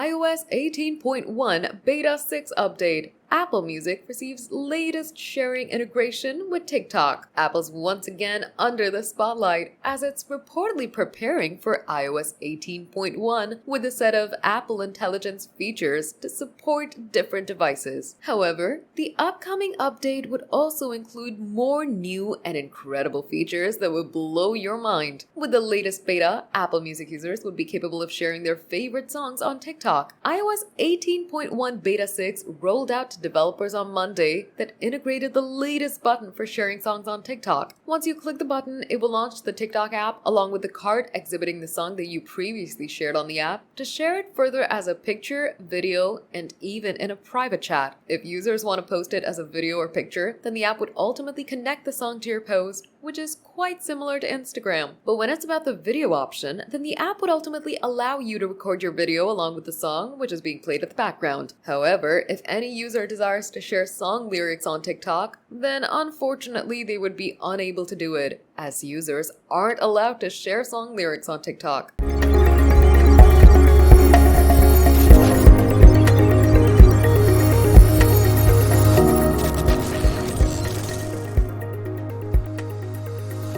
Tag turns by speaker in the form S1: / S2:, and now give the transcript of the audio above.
S1: iOS 18.1 Beta 6 update. Apple Music receives latest sharing integration with TikTok. Apple's once again under the spotlight as it's reportedly preparing for iOS 18.1 with a set of Apple Intelligence features to support different devices. However, the upcoming update would also include more new and incredible features that would blow your mind. With the latest beta, Apple Music users would be capable of sharing their favorite songs on TikTok. iOS 18.1 Beta 6 rolled out to developers on Monday that integrated the latest button for sharing songs on TikTok. Once you click the button, it will launch the TikTok app along with the card exhibiting the song that you previously shared on the app to share it further as a picture, video, and even in a private chat. If users want to post it as a video or picture, then the app would ultimately connect the song to your post, which is quite similar to Instagram. But when it's about the video option, then the app would ultimately allow you to record your video along with the song, which is being played in the background. However, if any user desires to share song lyrics on TikTok, then unfortunately they would be unable to do it, as users aren't allowed to share song lyrics on TikTok.